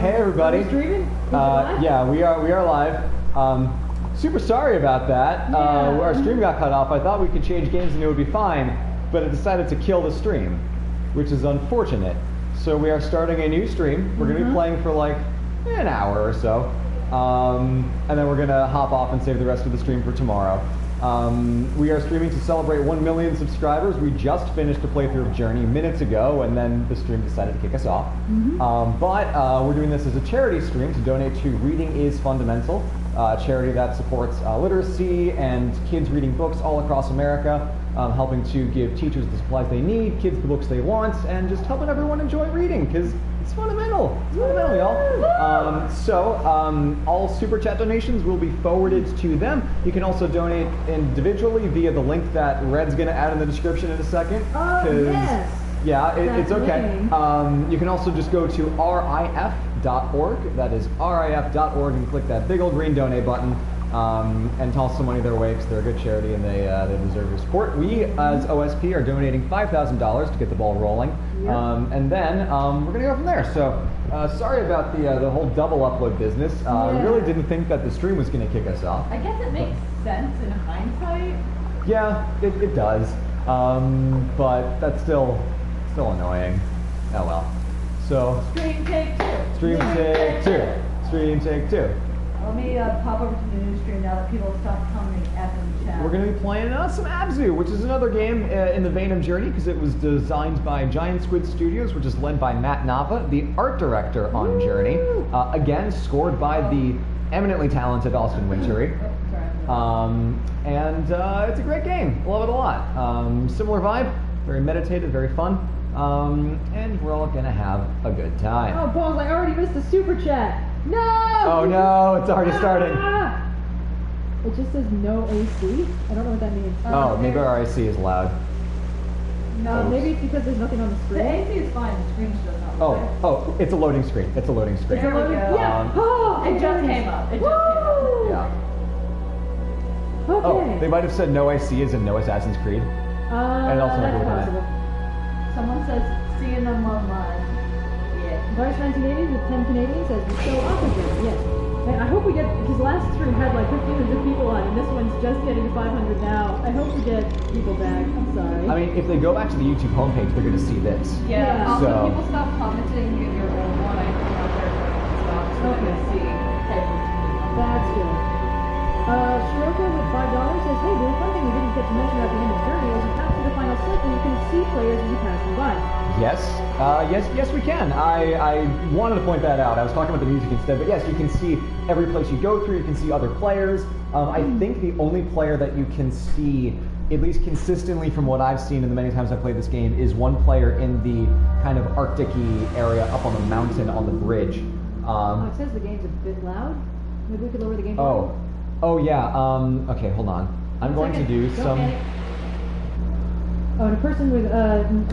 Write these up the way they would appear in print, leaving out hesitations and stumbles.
Hey everybody. Are we streaming? Yeah, we are live. Super sorry about that. Yeah. Our stream got cut off. I thought we could change games and it would be fine, but it decided to kill the stream, which is unfortunate. So we are starting a new stream. We're going to be playing for like an hour or so, and then we're going to hop off and save the rest of the stream for tomorrow. We are streaming to celebrate 1 million subscribers. We just finished a playthrough of Journey minutes ago, and then the stream decided to kick us off. But we're doing this as a charity stream to donate to Reading is Fundamental, a charity that supports literacy and kids reading books all across America, helping to give teachers the supplies they need, kids the books they want, and just helping everyone enjoy reading, because it's fundamental. It's fundamental, y'all. So all super chat donations will be forwarded to them. You can also donate individually via the link that Red's going to add in the description in a second. Yes. Yeah, it's okay. You can also just go to rif.org. That is rif.org, and click that big old green donate button. And toss some money their way because they're a good charity and they deserve your support. We, as OSP, are donating $5,000 to get the ball rolling, and then we're gonna go from there. So sorry about the whole double upload business. We really didn't think that the stream was gonna kick us off. I guess it makes sense in hindsight. Yeah, it does, but that's still annoying. Oh well. So Stream take two. Stream take two. Stream take two. Let me pop over to the new stream now that people stop commenting after the chat. We're going to be playing some Abzû, which is another game in the vein of Journey, because it was designed by Giant Squid Studios, which is led by Matt Nava, the art director on Journey. Again, scored by the eminently talented Austin Wintory. And it's a great game. Love it a lot. Similar vibe, very meditative, very fun. And we're all going to have a good time. Oh, balls, I already missed the super chat. No! Oh no, it's already starting. It just says no AC. I don't know what that means. Oh, maybe our IC is loud. No, Maybe it's because there's nothing on the the screen. AC is fine. The screen's just not. Oh, it's a loading screen. It's a loading screen. There we go. Yeah. Oh, It just came up. It just came up. Yeah. Okay. Oh, they might have said no IC as in no Assassin's Creed. And also that's not possible. Someone says, seeing them online. Yeah. Vice 1980 with 10 Canadian says, we're so opposite. Yes. And I hope we get, because last stream had like 1,500 people on, and this one's just getting to 500 now. I hope we get people back. I'm sorry. I mean, if they go back to the YouTube homepage, they're going to see this. Yeah. Also, So- people stop commenting in your own one. I think out there stop so they can see. That's good. Shiroka with $5 says, hey, the one thing we didn't get to mention at the end of Journey is you pass through the final circle, you can see players as you pass them by. Yes, yes, we can. I wanted to point that out. I was talking about the music instead, but yes, you can see every place you go through. You can see other players. I think the only player that you can see, at least consistently from what I've seen in the many times I've played this game, is one player in the kind of Arctic-y area up on the mountain on the bridge. It says the game's a bit loud. Maybe we could lower the game volume. Oh yeah. Okay, hold on. I'm going to do Don't some. panic. Oh, and a person with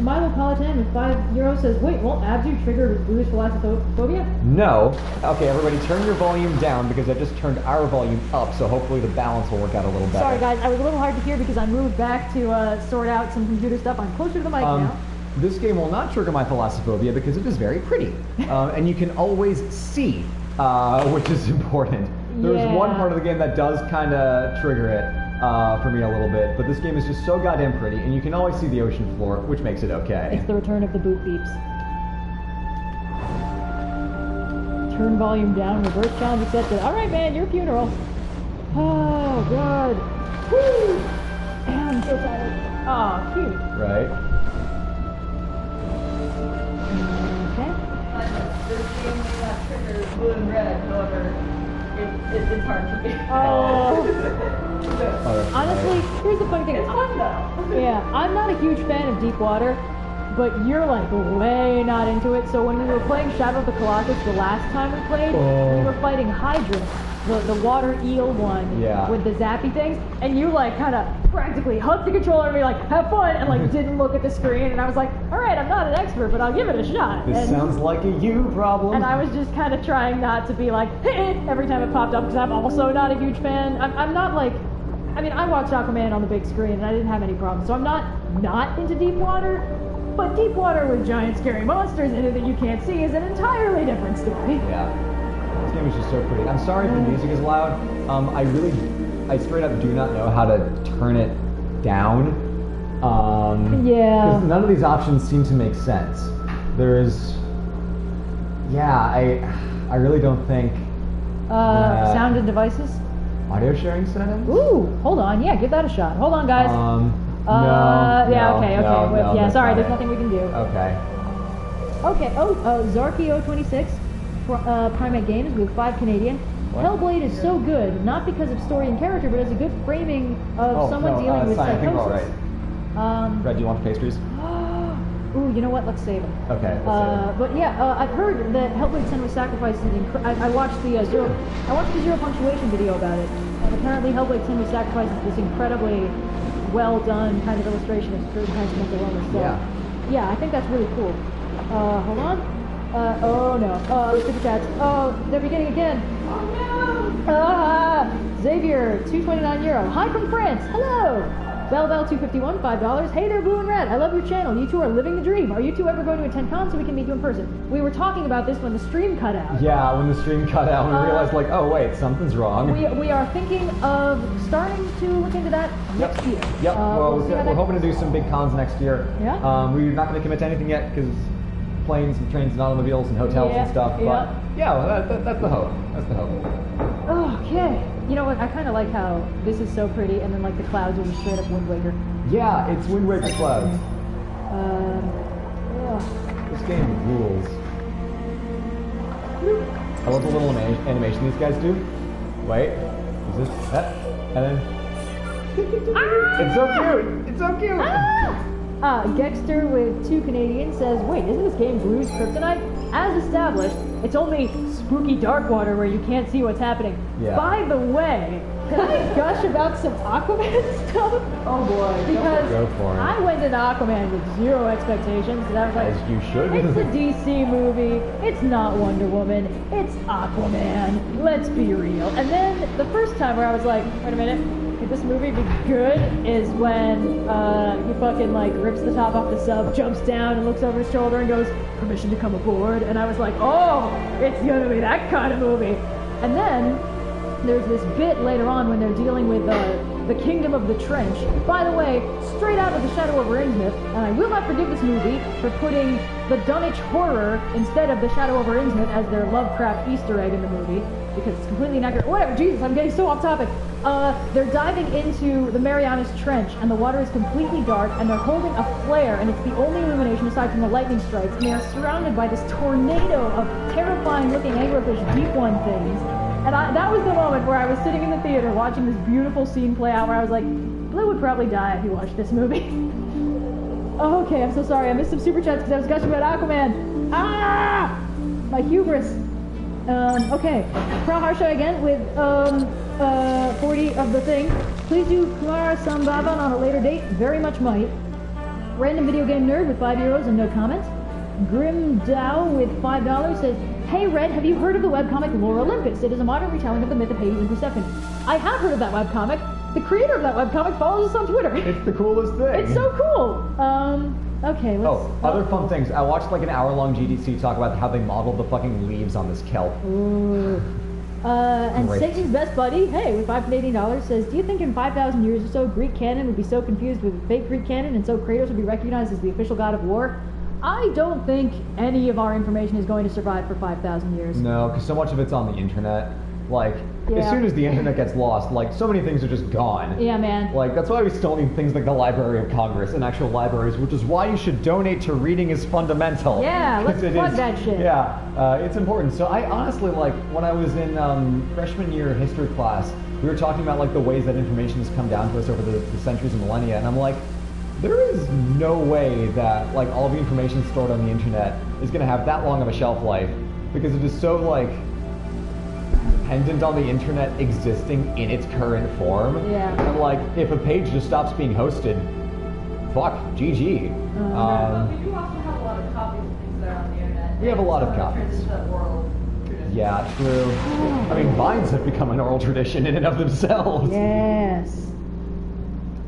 Milopolitan with €5 says, wait, won't Abzû trigger bluish thalassophobia? No. Okay, everybody, turn your volume down because I just turned our volume up, so hopefully the balance will work out a little better. Sorry guys, I was a little hard to hear because I moved back to sort out some computer stuff. I'm closer to the mic now. This game will not trigger my thalassophobia because it is very pretty, and you can always see, which is important. There's one part of the game that does kind of trigger it for me a little bit, but this game is just so goddamn pretty, and you can always see the ocean floor, which makes it okay. It's the return of the boot beeps. Turn volume down, reverse challenge accepted. Alright man, your funeral. Oh god. Woo! I'm so tired. Oh, cute. Right? Okay. This game may not trigger blue and red, however, it's hard for me. Oh, Honestly, here's the funny thing. It's fun though. Yeah, I'm not a huge fan of deep water, but you're like way not into it. So when we were playing Shadow of the Colossus the last time we played, we were fighting Hydra, the water eel one with the zappy things, and you like kind of practically hugged the controller and be like, have fun, and like didn't look at the screen, and I was like, alright, I'm not an expert, but I'll give it a shot. This sounds like a you problem. And I was just kind of trying not to be like, hey, every time it popped up, because I'm also not a huge fan. I'm not like, I mean, I watched Aquaman on the big screen, and I didn't have any problems, so I'm not into deep water, But Deepwater with giant scary monsters in it that you can't see is an entirely different story. Yeah. This game is just so pretty. I'm sorry if the music is loud. I straight up do not know how to turn it down. Yeah. Because none of these options seem to make sense. There's... Yeah, I really don't think... Sound and devices? Audio sharing settings? Ooh, hold on. Yeah, give that a shot. Hold on, guys. Sorry, there's nothing we can do. Okay. Okay, Zarky026, Primate Games with 5 Canadian. What? Hellblade is so good, not because of story and character, but as a good framing of someone dealing with I think we're psychosis. all right. Red, do you want the pastries? Ooh, you know what? Let's save them. Okay. Let's But yeah, I've heard that Hellblade 10 was sacrificed. I watched the zero punctuation video about it, and apparently Hellblade 10 was sacrificed as this incredibly well done kind of illustration of certain kinds of mental illness. So, yeah, I think that's really cool. Hold on. Oh no. The super chats. Oh, they're beginning again. Oh no. Xavier, 229 euro. Hi from France. Hello. Bell251, $5. Hey there, Blue and Red. I love your channel. You two are living the dream. Are you two ever going to attend con so we can meet you in person? We were talking about this when the stream cut out. Yeah, when the stream cut out, we realized like, oh wait, something's wrong. We are thinking of starting to look into that next year. Yep. We're hoping to do some big cons next year. Yeah. We're not going to commit to anything yet because planes and trains and automobiles and hotels and stuff. But yeah, that's the hope. That's the hope. Okay. You know what? I kind of like how this is so pretty, and then like the clouds are just straight up Wind Waker. Yeah, it's Wind Waker clouds. This game rules. I love the little animation these guys do. Wait, is this that? And then it's so cute. It's so cute. Gexter with 2 Canadian says, wait, isn't this game Blue's Kryptonite? As established, it's only spooky Darkwater where you can't see what's happening. Yeah. By the way, can I gush about some Aquaman stuff? Oh boy. Because Go for it. I went into Aquaman with zero expectations, and I was like, As you should. it's a DC movie, it's not Wonder Woman, it's Aquaman, let's be real. And then the first time where I was like, wait a minute, could this movie be good, is when he fucking like rips the top off the sub, jumps down and looks over his shoulder and goes, permission to come aboard, and I was like, oh, it's gonna be that kind of movie. And then there's this bit later on when they're dealing with the Kingdom of the Trench. By the way, straight out of the Shadow over Innsmouth, and I will not forgive this movie for putting the Dunwich Horror instead of the Shadow over Innsmouth as their Lovecraft Easter egg in the movie, because it's completely inaccurate. Whatever, Jesus, I'm getting so off topic. They're diving into the Marianas Trench, and the water is completely dark, and they're holding a flare, and it's the only illumination aside from the lightning strikes, and they are surrounded by this tornado of terrifying-looking anglerfish deep one things. And that was the moment where I was sitting in the theater watching this beautiful scene play out, where I was like, Blue would probably die if he watched this movie. Oh, okay, I'm so sorry. I missed some super chats because I was gushing about Aquaman. Ah! My hubris. Okay. Praharsha again with 40 of the thing. Please do Kumara Sambhavan on a later date. Very much might. Random Video Game Nerd with 5 euros and no comment. Grim Dow with $5 says, hey Red, have you heard of the webcomic Lore Olympus? It is a modern retelling of the myth of Hades and Persephone. I have heard of that webcomic. The creator of that webcomic follows us on Twitter. It's the coolest thing. It's so cool. Okay, let's... other fun things. I watched like an hour-long GDC talk about how they modeled the fucking leaves on this kelp. Ooh. And Great. Satan's best buddy, hey, with $5 Canadian says, do you think in 5,000 years or so, Greek canon would be so confused with fake Greek canon, and so Kratos would be recognized as the official god of war? I don't think any of our information is going to survive for 5,000 years. No, because so much of it's on the internet. Like, as Yeah. soon as the internet gets lost, like, so many things are just gone. Yeah, man. Like, that's why we still need things like the Library of Congress and actual libraries, which is why you should donate to Reading is Fundamental. Yeah, let's 'Cause it plug is- that shit. Yeah, it's important. So I honestly, like, when I was in freshman year history class, we were talking about, like, the ways that information has come down to us over the centuries and millennia, and I'm like, there is no way that, like, all the information stored on the internet is going to have that long of a shelf life, because it is so, like, dependent on the internet existing in its current form. Yeah. And, like, if a page just stops being hosted, fuck, GG. But we do also have a lot of copies of things that are on the internet. We have a lot of It's not a copies. transition oral tradition. Yeah, true. I mean, vines have become an oral tradition in and of themselves. Yes.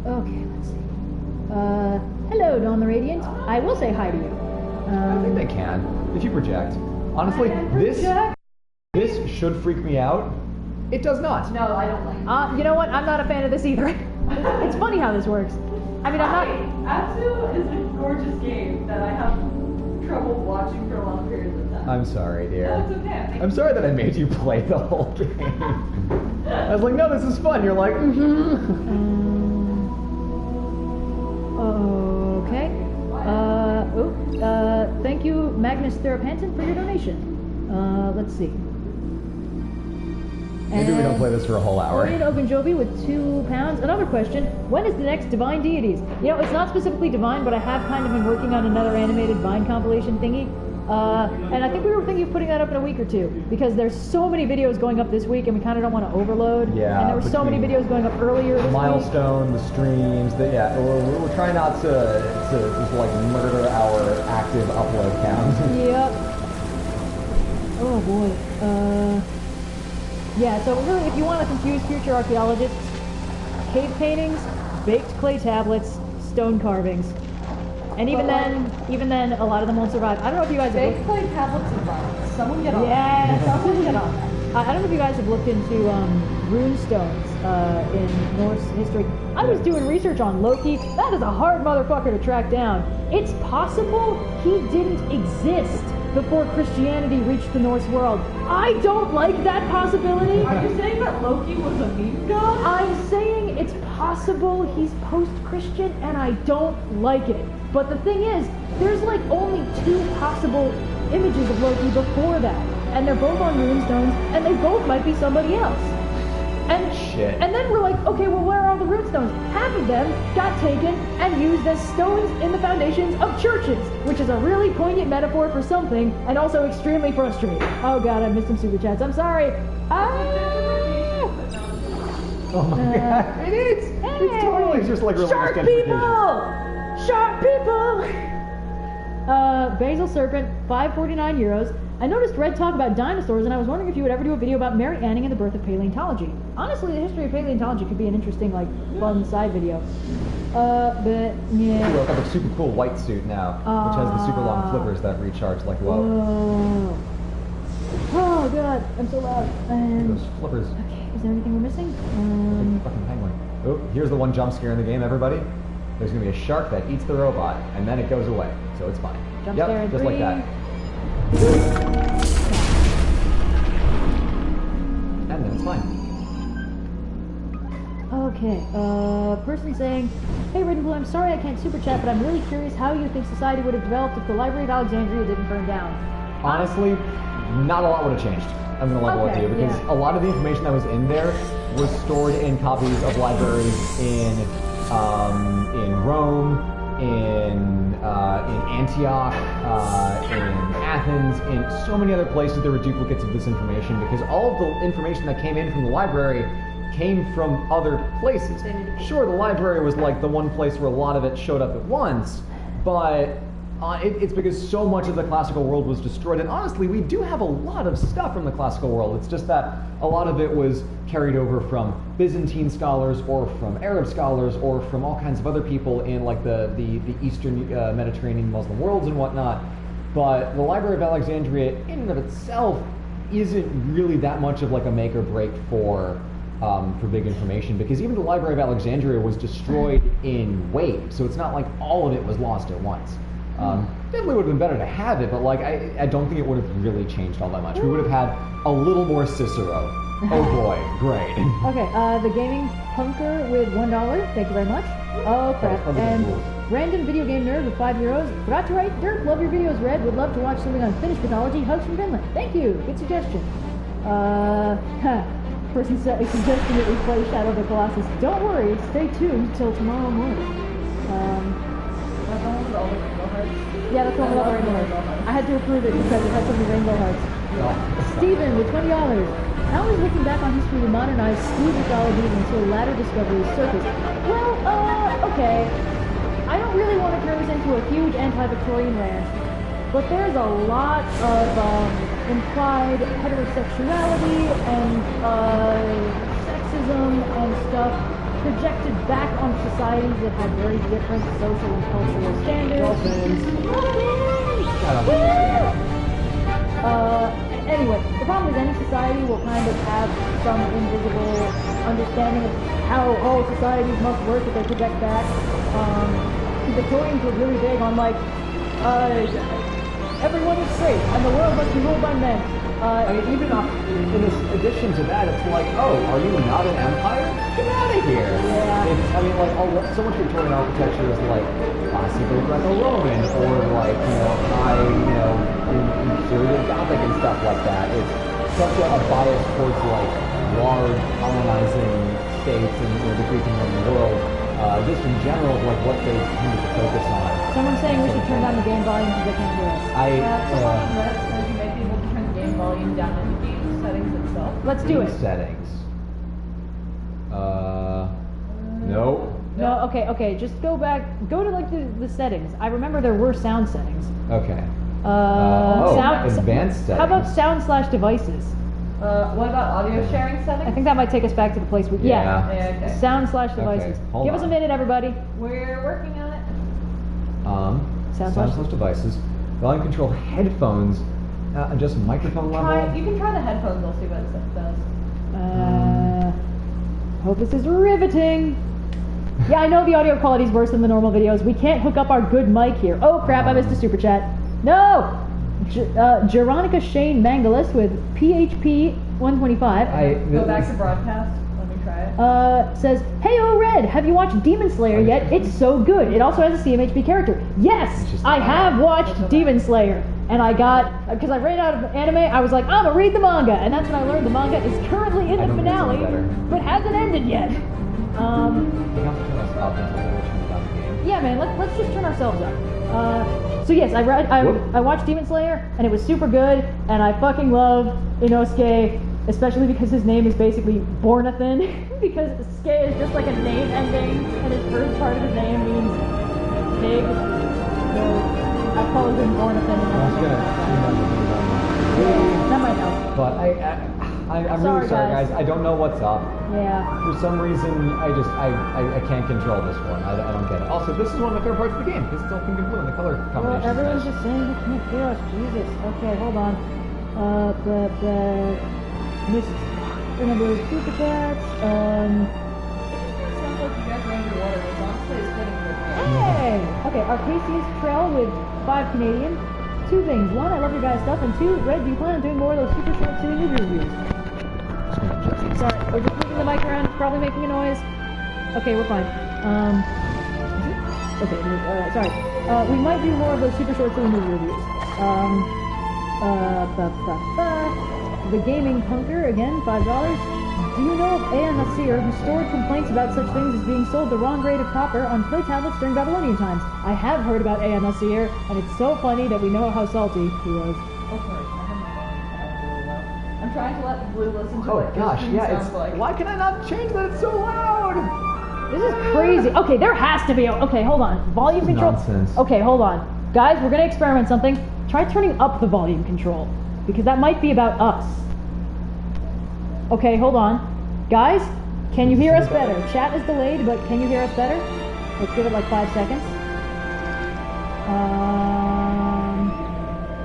Okay, let's see. Hello, Dawn the Radiant. I will say hi to you. I think they can, if you project. Honestly, this should freak me out. It does not. No, I don't like it. You know what? I'm not a fan of this either. It's funny how this works. I mean, I'm not... Abzû is a gorgeous game that I have trouble watching for long periods of time. I'm sorry, dear. No, it's okay. I'm sorry that I made you play the whole game. I was like, no, this is fun. You're like, Okay. Thank you, Magnus Therapanton, for your donation. Let's see. Maybe we don't play this for a whole hour. Orion Ogunjobi with £2. Another question: when is the next Divine Deities? You know, it's not specifically Divine, but I have kind of been working on another animated Vine compilation thingy. And I think we were thinking of putting that up in a week or two, because there's so many videos going up this week, and we kind of don't want to overload. Yeah. And there were so many videos going up earlier this Milestone, the streams, we're trying not to just like murder our active upload count. Yep. Oh boy. Yeah, so really, if you want to confuse future archaeologists, cave paintings, baked clay tablets, stone carvings. And even then, a lot of them won't survive. I don't know if you guys have Baked clay tablets of violence. Someone get on. Yeah, someone get on that. I don't know if you guys have looked into rune stones in Norse history. I was doing research on Loki. That is a hard motherfucker to track down. It's possible he didn't exist before Christianity reached the Norse world. I don't like that possibility. Are you saying that Loki was a meme god? I'm saying it's possible he's post-Christian, and I don't like it. But the thing is, there's like only 2 possible images of Loki before that, and they're both on runestones, and they both might be somebody else. And Shit. And then we're like, okay, well, where are all the runestones? Half of them got taken and used as stones in the foundations of churches, which is a really poignant metaphor for something, and also extremely frustrating. Oh god, I missed some super chats. I'm sorry. Oh my god, it is! It's totally just like religious Shark people! Shark people! Basil Serpent, 549 euros. I noticed Red talk about dinosaurs, and I was wondering if you would ever do a video about Mary Anning and the birth of paleontology. Honestly, the history of paleontology could be an interesting, like, fun side video. But, yeah. Ooh, I've got the super cool white suit now, which has the super long flippers that recharge like whoa. Oh god, I'm so loud. Those flippers. Okay, is there anything we're missing? Fucking penguin. Oh, here's the one jump scare in the game, everybody. There's gonna be a shark that eats the robot, and then it goes away, so it's fine. Jump scare in just 3. like that. And then it's fine. Okay, person saying, hey Red and Blue, I'm sorry I can't super chat, but I'm really curious how you think society would have developed if the Library of Alexandria didn't burn down. Honestly, not a lot would have changed. I'm gonna level with you, because a lot of the information that was in there was stored in copies of libraries in Rome, in Antioch, in Athens, in so many other places there were duplicates of this information, because all of the information that came in from the library came from other places. Sure, the library was like the one place where a lot of it showed up at once, but it's because so much of the classical world was destroyed, and honestly, we do have a lot of stuff from the classical world. It's just that a lot of it was carried over from Byzantine scholars, or from Arab scholars, or from all kinds of other people in like the Eastern Mediterranean Muslim worlds and whatnot. But the Library of Alexandria, in and of itself, isn't really that much of like a make or break for big information, because even the Library of Alexandria was destroyed in waves, so it's not like all of it was lost at once. Definitely would have been better to have it, but like I don't think it would have really changed all that much. We would have had a little more Cicero. Oh boy, great. Okay, the gaming punker with $1, thank you very much. Oh crap, and random video game nerd with €5. Forgot to write, Derp, love your videos, Red, would love to watch something on Finnish mythology, hugs from Finland. Thank you, good suggestion. Person suggesting that we play Shadow of the Colossus. Don't worry, stay tuned till tomorrow morning. That's one with all the rainbow hearts. Yeah, that's one with all the rainbow hearts. I had to approve it because it had so many rainbow hearts. Steven with $20. How is looking back on history to modernize skewed mythologies until latter discoveries surfaced? Well, okay. I don't really want to turn this into a huge anti-Victorian rant, but there's a lot of implied heterosexuality and sexism and stuff projected back on societies that had very different social and cultural standards. Dolphins. I don't understand. Anyway, the problem is any society will kind of have some invisible understanding of how all societies must work that they project back. The Victorians were really big on like, everyone is great and the world must be ruled by men. I mean, even in this addition to that, it's like, oh, are you not an empire? Get out of here! Yeah. It's, I mean, like, so much Victorian architecture is like classical Greco-Roman or like, high, imperial Gothic and stuff like that. It's such a bias towards like large colonizing states and the Greek and Roman world. Just in general, like what they tend to focus on. Someone's saying we should turn down the game volume because they can't hear us. Someone on Reddit says you might be able to turn the game volume down in the game settings itself. Let's do it. Settings. No. No, okay, just go back, go to like the settings. I remember there were sound settings. Okay. How Advanced settings. about sound/devices? What about audio sharing settings? I think that might take us back to the place we, Yeah. Okay. Sound/devices. Okay, hold Give us a on. minute, everybody. We're working on it. Sound devices. Volume control headphones. Adjust microphone level. You can try the headphones, I'll see what it does. Hope this is riveting. Yeah, I know the audio quality is worse than the normal videos. We can't hook up our good mic here. Oh crap, I missed a super chat. No! Jeronica Shane Mangalis with PHP 125 Go back to broadcast. Let me try it. says, "Hey, oh Red, have you watched Demon Slayer yet? It's so good. It also has a CMHP character." Yes, I have watched Demon Slayer, and I got because I ran out of anime. I was like, I'm gonna read the manga, and that's when I learned the manga is currently in the finale, but hasn't ended yet. We have to turn us up until we turn down the game. Yeah, man, let's just turn ourselves up. So yes, I watched Demon Slayer, and it was super good, and I fucking love Inosuke, especially because his name is basically Bornathan, because Ske is just like a name ending, and his first part of his name means pig. So I called him Bornathan. That might help. But I'm really sorry, guys. I don't know what's up. Yeah. For some reason, I can't control this one. I don't get it. Also, this is one of my favorite parts of the game because it's all pink and blue and the color Well, combination. everyone's just saying they can't hear us. Jesus. Okay, hold on. Missed the number of super chats. It sounds like you guys are underwater. It's honestly splitting your Hey! Okay, Arcasius Trail with 5 Canadian. 2 things. 1, I love your guys' stuff, and 2, Red, do you plan on doing more of those super short city movie reviews? Sorry, we're just moving the mic around, probably making a noise. Okay, we're fine. Sorry. We might do more of those super short city movie reviews. The Gaming Punker, again, $5. Do you know of A.N. Nasir, who stored complaints about such things as being sold the wrong grade of copper on play tablets during Babylonian times? I have heard about A.N. Nasir, and it's so funny that we know how salty he was. Oh, sorry. I'm trying to let Blue listen to Oh what gosh, this yeah. sounds It's like. why can I not change that? It's so loud. This is crazy. Okay, there has to be okay, hold on. Volume This is control. nonsense. Okay, hold on. Guys, we're gonna experiment something. Try turning up the volume control, because that might be about us. Okay, hold on. Guys, can you hear us better? Chat is delayed, but can you hear us better? Let's give it like 5 seconds.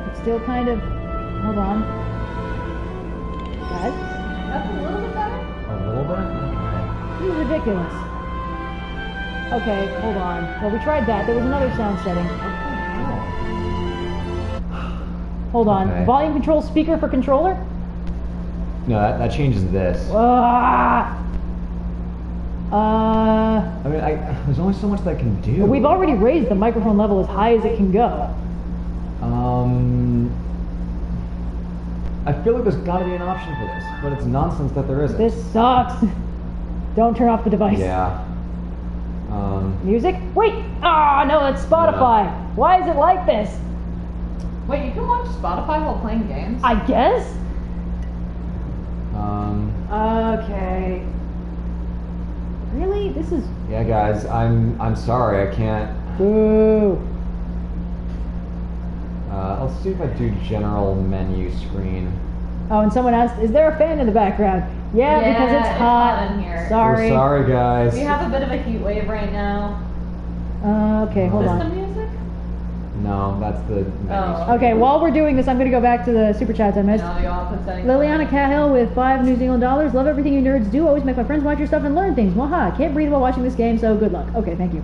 It's still kind of, hold on. Guys, That's a little bit better? A little bit. Okay. this is ridiculous. Okay, hold on. Well, we tried that. There was another sound setting. Hold on. Okay. Volume control speaker for controller? No, that changes this. Ah! I mean, there's only so much that I can do. We've already raised the microphone level as high as it can go. I feel like there's got to be an option for this, but it's nonsense that there isn't. This sucks. Don't turn off the device. Yeah. Music? Wait! Ah, no, that's Spotify. Yeah. Why is it like this? Wait, you can watch Spotify while playing games? I guess? Okay. Really? This is... Yeah, guys, I'm sorry, I can't. Boo. Let's see if I do general menu screen. Oh, and someone asked, is there a fan in the background? Yeah, because it's hot. in here. Sorry. We're sorry, guys. We have a bit of a heat wave right now. Okay, hold Is on. this the music? No, that's the menu. Oh. Okay, while we're doing this, I'm gonna go back to the super chats I missed. No, the opposite setting. Liliana Cahill with $5 New Zealand dollars. Love everything you nerds do. Always make my friends watch your stuff and learn things. Waha. Can't breathe while watching this game, so good luck. Okay, thank you.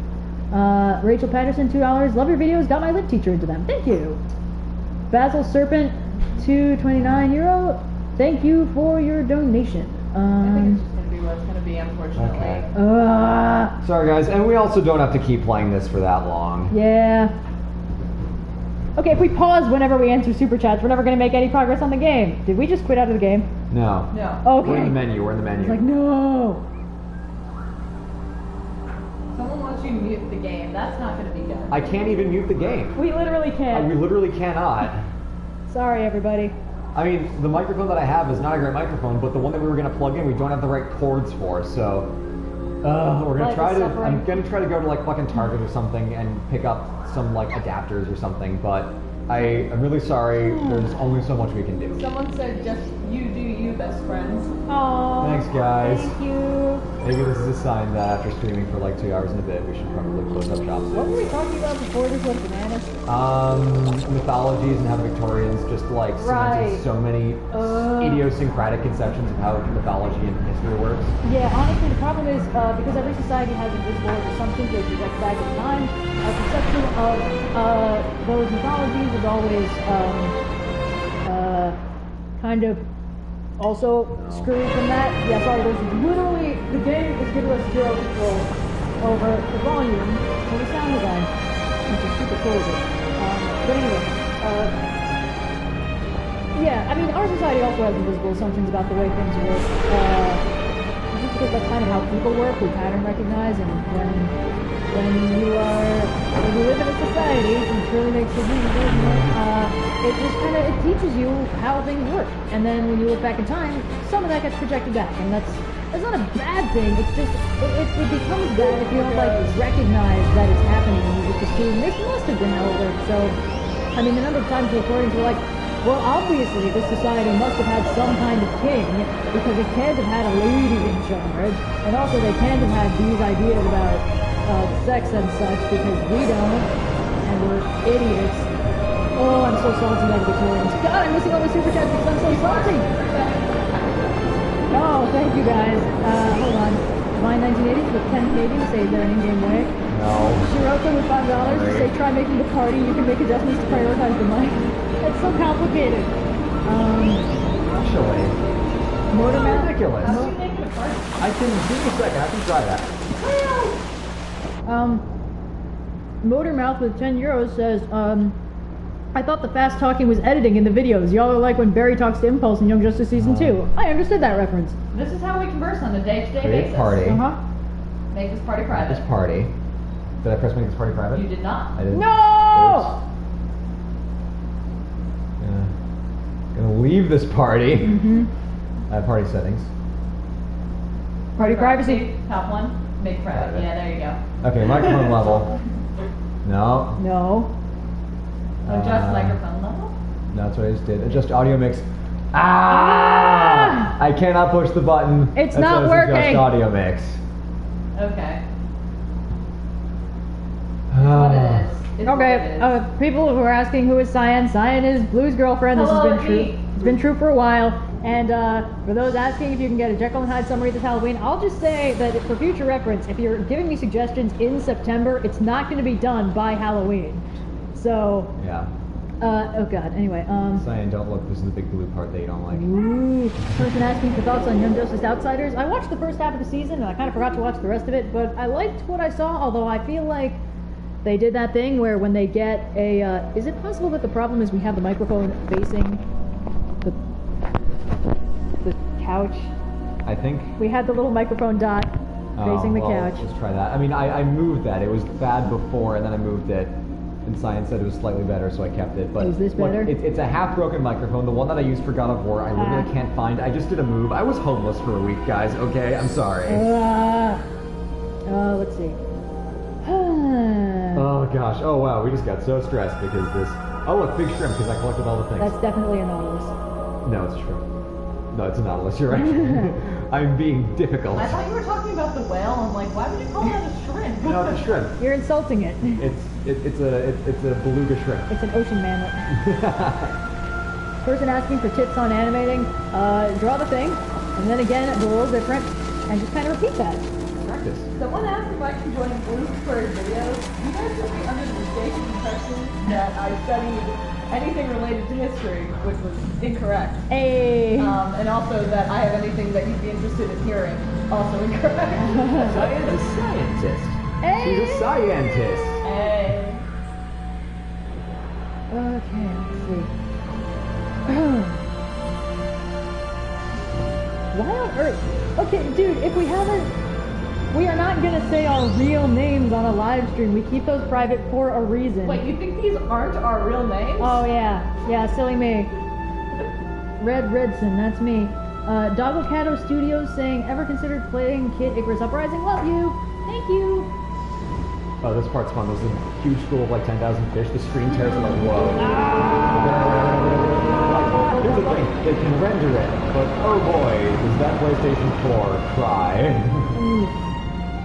Rachel Patterson, $2. Love your videos. Got my lit teacher into them. Thank you. Basil Serpent, €2.29. Thank you for your donation. I think it's just gonna be what it's gonna be, unfortunately. Okay. Uh, Sorry, guys, and we also don't have to keep playing this for that long. yeah. Okay, if we pause whenever we answer super chats, we're never gonna make any progress on the game. Did we just quit out of the game? No. No. Okay. We're in the menu. We're in the menu. It's like, no. Someone wants you to mute the game. That's not gonna be good. I can't even mute the game. We literally can't. We literally cannot. Sorry, everybody. I mean, the microphone that I have is not a great microphone, but the one that we were gonna plug in, we don't have the right cords for. So, we're gonna Life try is to. suffering. I'm gonna try to go to like fucking Target or something and pick up some like adapters or something. But I'm really sorry. There's only so much we can do. Someone said just you do you, best friends. Oh. Thanks, guys. Thank you. Maybe this is a sign that after streaming for like 2 hours and a bit, we should probably close up shop What were soon. we talking about before this went bananas? Mythologies and how the Victorians just like cemented Right. so many idiosyncratic conceptions of how mythology and history works. Yeah, honestly, the problem is because every society has invisible assumptions which is like back in time. A conception of those mythologies is always kind of also screwed from that. Yeah, sorry, there's literally the game is giving us zero control over the volume or the sound design, which is super cool. But anyway, yeah, I mean, our society also has invisible assumptions about the way things work. Just because that's kind of how people work, we pattern recognize, and when you live in a society, which really makes it easy, doesn't it? It just kind of it teaches you how things work, and then when you look back in time, some of that gets projected back, and that's not a bad thing. It's just it becomes bad if you don't like recognize that it's happening, and you just assume this must have been how it worked. So, I mean, the number of times the authorities were like, well, obviously this society must have had some kind of king, because it can't have had a lady in charge, and also they can't have had these ideas about sex and such, because we don't, and we're idiots. Oh, I'm so salty about the Victorians. God, I'm missing all the super chats because I'm so salty. Oh, thank you guys. Hold on. Mine 1980s with 10 Canadians say they're an in-game way. No. Shiroko with $5 to say try making the party. You can make adjustments to prioritize the mic. It's so complicated. Actually, Mortimer. ridiculous. How do you make it a party? I can give me a second. I can try that. Motormouth with €10 says, I thought the fast talking was editing in the videos. Y'all are like when Barry talks to Impulse in Young Justice Season 2. I understood that reference. This is how we converse on a day-to-day Create basis. party. Uh-huh. Make this party private. This party. Did I press make this party private? You did not. I didn't. No! Oops. Gonna leave this party. Mm-hmm. Party settings. Party privacy. Top one. Make private. Private. Yeah, there you go. Okay, microphone level. No. No. Adjust microphone level. No, that's what I just did. Adjust audio mix. Ah! I cannot push the button. It's that not says working. Adjust audio mix. Okay. Ah. What it is. It's what Okay, it is. people who are asking who is Cyan, Cyan is Blue's girlfriend. This Hello, has been true. me. It's been true for a while. And for those asking if you can get a Jekyll and Hyde summary this Halloween, I'll just say that for future reference, if you're giving me suggestions in September, it's not going to be done by Halloween. So, Yeah. oh god. Anyway, Cyan, don't look. This is the big blue part that you don't like. Ooh, person asking for thoughts on Young Justice Outsiders. I watched the first half of the season and I kind of forgot to watch the rest of it, but I liked what I saw, although I feel like they did that thing where when they get a, is it possible that the problem is we have the microphone facing the couch? I think. We had the little microphone dot facing the well, couch. Let's try that. I mean, I moved that. It was bad before, and then I moved it. And Science said it was slightly better, so I kept it. But Is this what- better? It's a half-broken microphone. The one that I used for God of War, I literally Ah. can't find. I just did a move. I was homeless for a week, guys. Okay, I'm sorry. Let's see. Oh gosh. Oh wow. We just got so stressed because this. Oh look, big shrimp because I collected all the things. That's definitely a Nautilus. No, it's a shrimp. No, it's a nautilus. You're right. I'm being difficult. I thought you were talking about the whale. I'm like, why would you call that a shrimp? No, it's a shrimp. You're insulting it. It's a beluga shrimp. It's an ocean mammal. Person asking for tips on animating, draw the thing, and then again, do a little different, and just kind of repeat that. Practice. Someone asked if I can join Blue for videos. You guys should be under the mistaken impression that I studied anything related to history, which was incorrect. Hey. And also that I have anything that you'd be interested in hearing, also incorrect. Science is scientist. Hey. She's a scientist. Hey. Okay, let's see. Why on earth? Okay, dude, if we are not gonna say our real names on a live stream. We keep those private for a reason. Wait, you think these aren't our real names? Oh yeah, silly me. Red Redson, that's me. Dogglecato Studios saying, ever considered playing Kid Icarus Uprising? Love you. Thank you. Oh, this part's fun. There's a huge school of like 10,000 fish. The screen tears like, whoa. Here's the thing, they can render it, but oh boy, does that PlayStation 4 cry.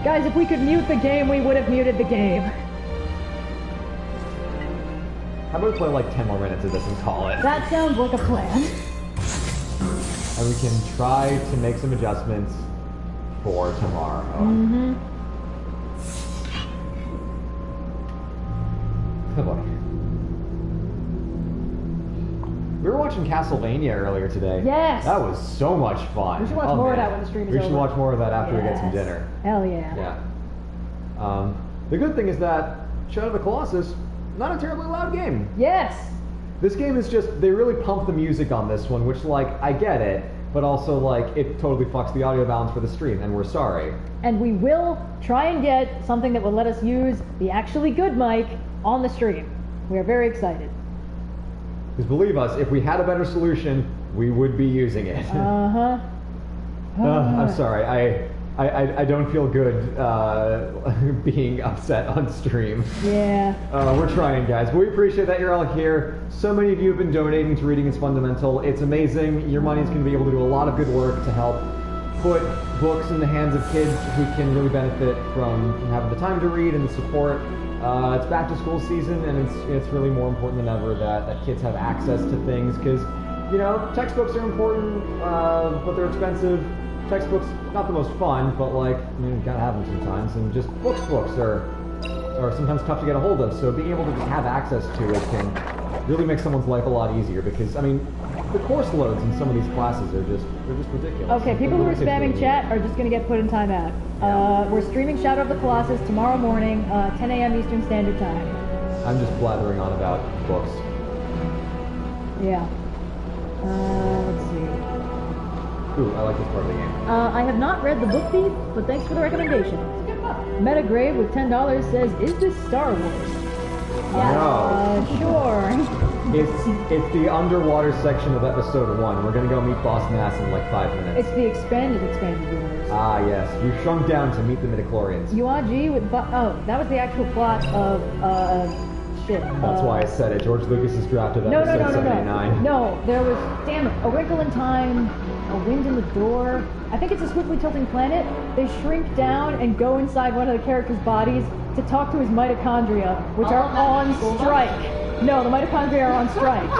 Guys, if we could mute the game, we would have muted the game. How about we play like 10 more minutes of this and call it? That sounds like a plan. And we can try to make some adjustments for tomorrow. Mm-hmm. Oh boy. We were watching Castlevania earlier today. Yes! That was so much fun. We should watch more of that when the stream is We should over. watch more of that after we get some Yes. dinner. Hell yeah. Yeah. The good thing is that Shadow of the Colossus, not a terribly loud game. Yes! This game is just, they really pump the music on this one, which like, I get it, but also like, it totally fucks the audio balance for the stream, and we're sorry. And we will try and get something that will let us use the actually good mic on the stream. We are very excited. Because believe us, if we had a better solution, we would be using it. Uh-huh. I'm sorry, I don't feel good being upset on stream. Yeah. We're trying, guys, but we appreciate that you're all here. So many of you have been donating to Reading is Fundamental. It's amazing. Your money's going to be able to do a lot of good work to help put books in the hands of kids who can really benefit from having the time to read and the support. It's back to school season, and it's really more important than ever that kids have access to things, because, you know, textbooks are important, but they're expensive. Textbooks, not the most fun, but like, I mean, you gotta have them sometimes, and just books are sometimes tough to get a hold of, so being able to just have access to it can really make someone's life a lot easier, because, I mean, the course loads in some of these classes are just ridiculous. Okay, people who are spamming chat are just going to get put in timeout. We're streaming Shadow of the Colossus tomorrow morning, 10 a.m. Eastern Standard Time. I'm just blathering on about books. Yeah. Let's see. Ooh, I like this part of the game. I have not read The Book Thief, but thanks for the recommendation. Metagrave with $10 says, is this Star Wars? No. Sure. It's the underwater section of episode 1. We're gonna go meet Boss Nass in like 5 minutes. It's the expanded universe. Ah, yes. We've shrunk down to meet the midichlorians. URG with oh, that was the actual plot of shit. That's why I said it. George Lucas's draft of No, episode 79. No, there was, damn it, A Wrinkle in Time, A Wind in the Door. I think it's a swiftly tilting planet. They shrink down and go inside one of the characters' bodies to talk to his mitochondria, which are on strike. No, the mitochondria are on strike.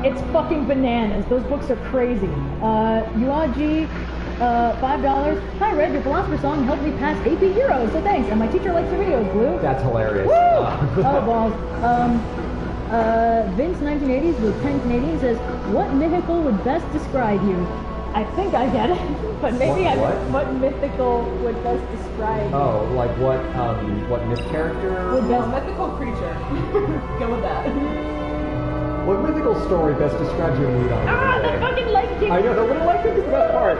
It's fucking bananas. Those books are crazy. URG, $5. Hi, Red, your Philosopher song helped me pass AP Heroes, so thanks. And my teacher likes the videos, Blue. That's hilarious. Woo! Oh, balls. Vince 1980s with 10 Canadian says, what mythical would best describe you? I think I get it, but maybe what mythical would best describe you? Oh, like what myth character? Would best Mythical creature. Go with that. What mythical story best describes your mood on a the good day? fucking light kick! I know, the little light kick is the best part.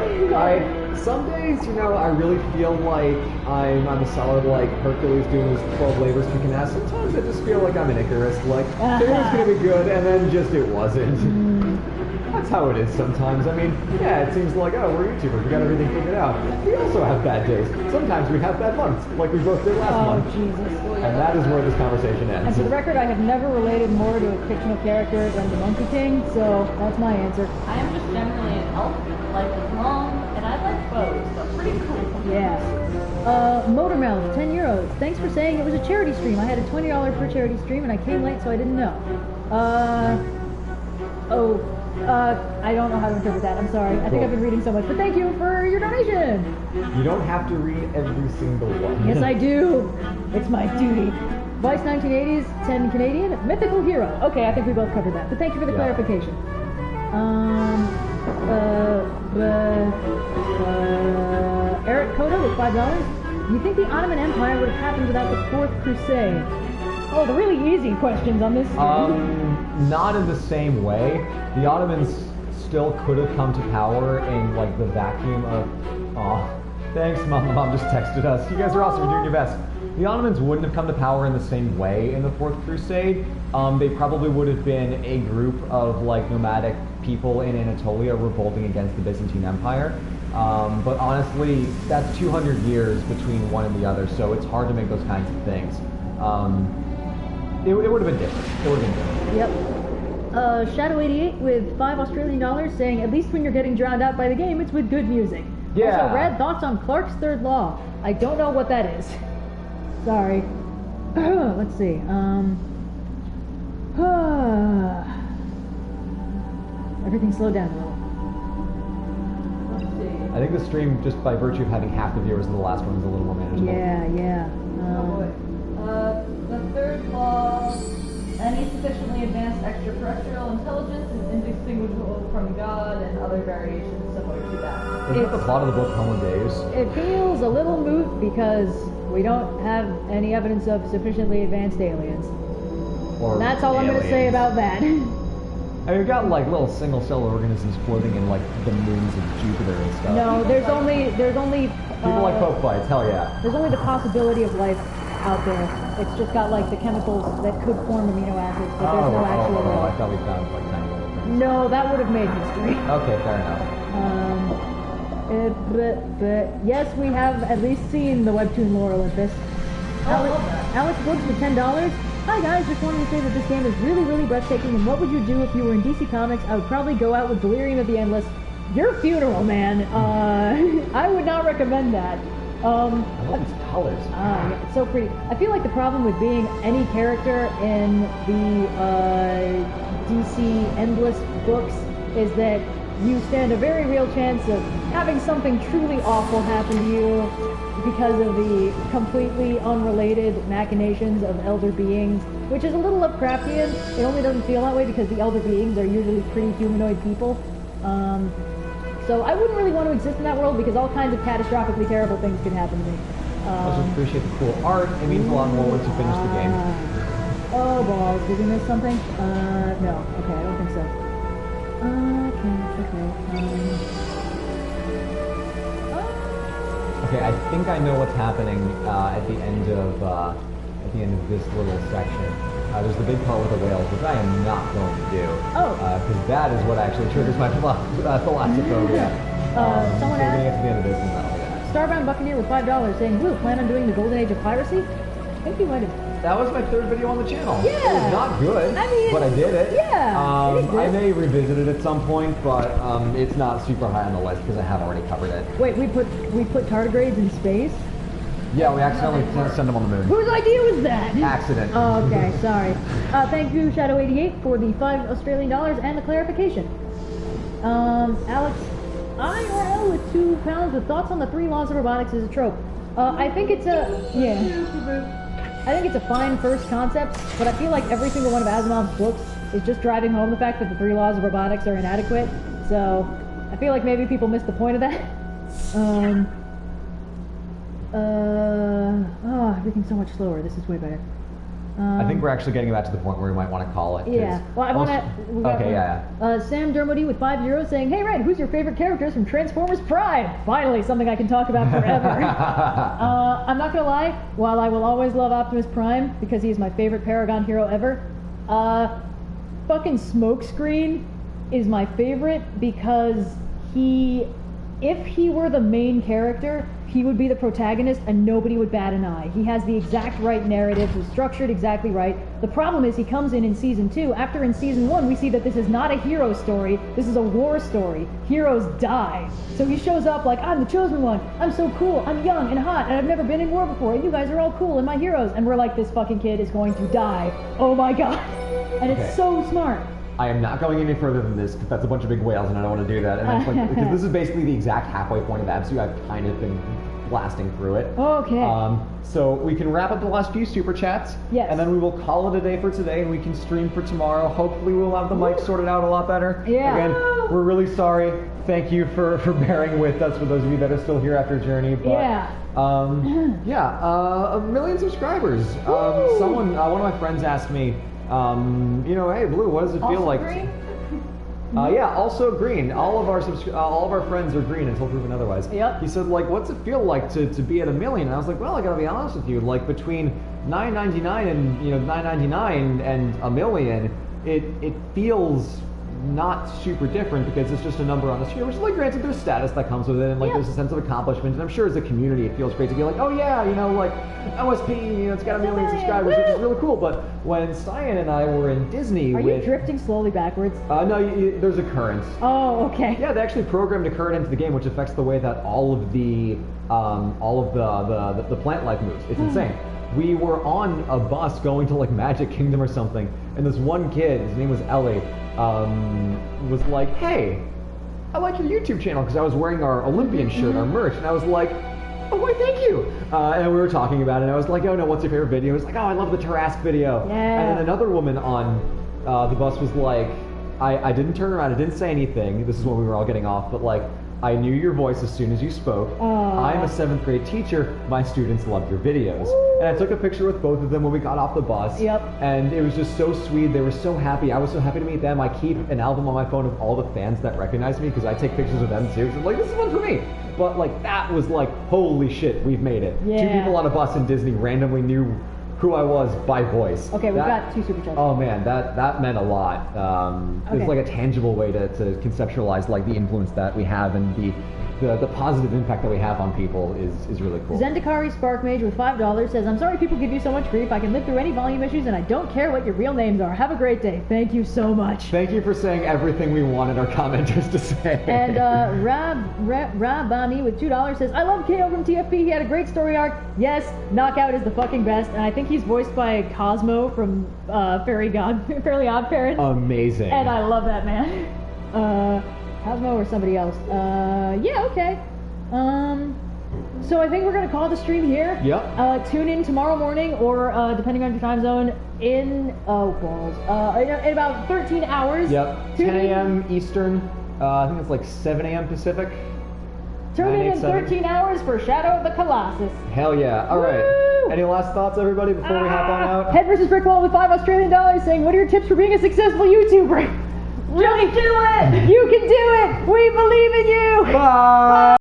Some days, you know, I really feel like I'm a solid, like, Hercules doing his 12 labors kicking ass. Sometimes I just feel like I'm an Icarus, like, it was gonna be good, and then just it wasn't. That's how it is sometimes. I mean, yeah, it seems like, oh, we're YouTubers, we got everything figured out. We also have bad days. Sometimes we have bad months, like we both did last month. Jesus. And that is where this conversation And ends. for the record, I have never related more to a fictional character than the Monkey King, so that's my answer. I am just generally elf, life is long, and I like bows, so pretty cool. Yeah. Motormouth, 10 euros. Thanks for saying it was a charity stream. I had a $20 per charity stream and I came late, so I didn't know. I don't know how to interpret that. I'm sorry. I think I've been reading so much, but thank you for your donation. You don't have to read every single one. Yes, I do. It's my duty. Vice 1980s, 10 Canadian, mythical hero. Okay, I think we both covered that, but thank you for the clarification. Eric Koda with $5. You think the Ottoman Empire would have happened without the Fourth Crusade? Oh, the really easy questions on this stream. Not in the same way. The Ottomans still could have come to power in like the vacuum of. Aw, thanks, Mom just texted us. You guys are awesome. You're doing your best. The Ottomans wouldn't have come to power in the same way in the Fourth Crusade. They probably would have been a group of like nomadic people in Anatolia revolting against the Byzantine Empire. But honestly, that's 200 years between one and the other, so it's hard to make those kinds of things. It would have been different. It would have been different. Yep. Shadow88 with $5 saying, at least when you're getting drowned out by the game, it's with good music. Yeah. Also, Red, thoughts on Clark's Third Law? I don't know what that is. Sorry. Let's see. Everything slowed down a little. Let's see. I think the stream, just by virtue of having half the viewers in the last one, is a little more manageable. Yeah. Oh boy. The third law, any sufficiently advanced extraterrestrial intelligence is indistinguishable from God and other variations similar to that. Isn't that the plot of the book Home Days? It feels a little moot because we don't have any evidence of sufficiently advanced aliens. Or That's all I'm going to say about that. I mean, we've got like little single-cell organisms floating in like the moons of Jupiter and stuff. No, there's only People like Pope fights, hell yeah. There's only the possibility of life out there. It's just got like the chemicals that could form amino acids, but there's no actual I life. thought we found like tiny little things. No, that would have made history. Okay, fair enough. But yes, we have at least seen the webtoon Lore Olympus. Alex Brooks with $10. Hi guys, just wanted to say that this game is really, really breathtaking, and what would you do if you were in DC Comics? I would probably go out with Delirium of the Endless. Your funeral, man. I would not recommend that. I love these colors. Yeah, it's so pretty. I feel like the problem with being any character in the DC Endless books is that you stand a very real chance of having something truly awful happen to you because of the completely unrelated machinations of elder beings, which is a little Lovecraftian. It only doesn't feel that way because the elder beings are usually pretty humanoid people. So I wouldn't really want to exist in that world because all kinds of catastrophically terrible things could happen to me. I just appreciate the cool art. It means a lot more once you finish the game. Oh, balls. Did we miss something? No. Okay, I don't think so. Okay, I think I know what's happening at the end of this little section. There's the big part with the whales, which I am not going to do. Oh. Because that is what actually triggers my thalassophobia. Someone so we're asked- gonna get to the end of this and that'll be that. Starbound Buccaneer with $5 saying, Blue, plan on doing the Golden Age of Piracy? I think you might have. That was my third video on the channel. Yeah. It was not good, I mean, but I did it. yeah, it is good. I may revisit it at some point, but it's not super high on the list because I have already covered it. Wait, we put tardigrades in space? Yeah, we accidentally sent them on the moon. Whose idea was that? Accident. Oh, okay, sorry. Thank you, Shadow88, for the $5 Australian and the clarification. Alex, IRL with £2 with thoughts on the 3 laws of robotics as a trope. I think it's a fine first concept, but I feel like every single one of Asimov's books is just driving home the fact that the 3 laws of robotics are inadequate. So I feel like maybe people missed the point of that. Everything's so much slower. This is way better. I think we're actually getting back to the point where we might want to call it. 'cause Yeah. Well, I want to. Okay, yeah. Sam Dermody with €5 saying, "Hey Red, who's your favorite characters from Transformers Prime?" Finally, something I can talk about forever. I'm not gonna lie. While I will always love Optimus Prime because he is my favorite Paragon hero ever, fucking Smokescreen is my favorite because if he were the main character, he would be the protagonist and nobody would bat an eye. He has the exact right narrative, he's structured exactly right. The problem is he comes in season 2. After in season 1 we see that this is not a hero story, this is a war story. Heroes die. So he shows up like, I'm the chosen one, I'm so cool, I'm young and hot, and I've never been in war before, and you guys are all cool and my heroes. And we're like, this fucking kid is going to die. Oh my god. And it's so smart. I am not going any further than this because that's a bunch of big whales and I don't want to do that. And it's like, because this is basically the exact halfway point of Abzû. I've kind of been blasting through it. Okay. So we can wrap up the last few super chats. Yes. And then we will call it a day for today and we can stream for tomorrow. Hopefully we'll have the mic sorted out a lot better. Yeah. Again, we're really sorry. Thank you for bearing with us, for those of you that are still here after Journey. But, yeah. A million subscribers. One of my friends asked me, hey Blue, what does it feel like? Green? Yeah, also green. All of our friends are green until proven otherwise. Yep. He said, like, what's it feel like to be at 1 million? And I was like, well, I gotta be honest with you. Like, between $9.99 and $9.99 and 1 million, it feels not super different because it's just a number on the screen, which is like, granted, there's status that comes with it, and like there's a sense of accomplishment, and I'm sure as a community it feels great to be like, oh yeah, like OSP, it's got 1 million subscribers, which is really cool. But when Cyan and I were in Disney, are you drifting slowly backwards? No, there's a current. Oh, okay. Yeah, they actually programmed a current into the game, which affects the way that all of the plant life moves. It's insane. We were on a bus going to like Magic Kingdom or something, and this one kid, his name was Ellie, was like, hey, I like your YouTube channel, because I was wearing our Olympian shirt, our merch, and I was like, oh, why, thank you. And we were talking about it, and I was like, oh no, what's your favorite video? He was like, oh, I love the Tarrasque video. Yeah. And then another woman on the bus was like, I didn't turn around, I didn't say anything, this is when we were all getting off, but like, I knew your voice as soon as you spoke. I'm a 7th grade teacher. My students love your videos. And I took a picture with both of them when we got off the bus. Yep. And it was just so sweet. They were so happy. I was so happy to meet them. I keep an album on my phone of all the fans that recognize me because I take pictures of them too. So I'm like, this is fun for me. But like, that was like, holy shit, we've made it. Yeah. 2 people on a bus in Disney randomly knew who I was by voice. Okay, we've got 2 super chats. Oh man, that meant a lot. It's like a tangible way to conceptualize like the influence that we have and the positive impact that we have on people is really cool. Zendikari Sparkmage with $5 says, I'm sorry people give you so much grief. I can live through any volume issues and I don't care what your real names are. Have a great day. Thank you so much. Thank you for saying everything we wanted our commenters to say. And Rabani with $2 says, I love KO from TFP. He had a great story arc. Yes, Knockout is the fucking best. And I think he's voiced by Cosmo from Fairly Odd Parents. Amazing. And I love that man. Cosmo or somebody else. Yeah, okay. So I think we're gonna call the stream here. Yep. Tune in tomorrow morning, or depending on your time zone, in in about 13 hours. Yep. 10 a.m. Eastern. I think it's like 7 a.m. Pacific. Tune in 13 hours for Shadow of the Colossus. Hell yeah. All right. Woo! Any last thoughts, everybody, before we hop on out? Head versus Brickwall with $5 Australian saying, what are your tips for being a successful YouTuber? Just do it! You can do it! We believe in you! Bye!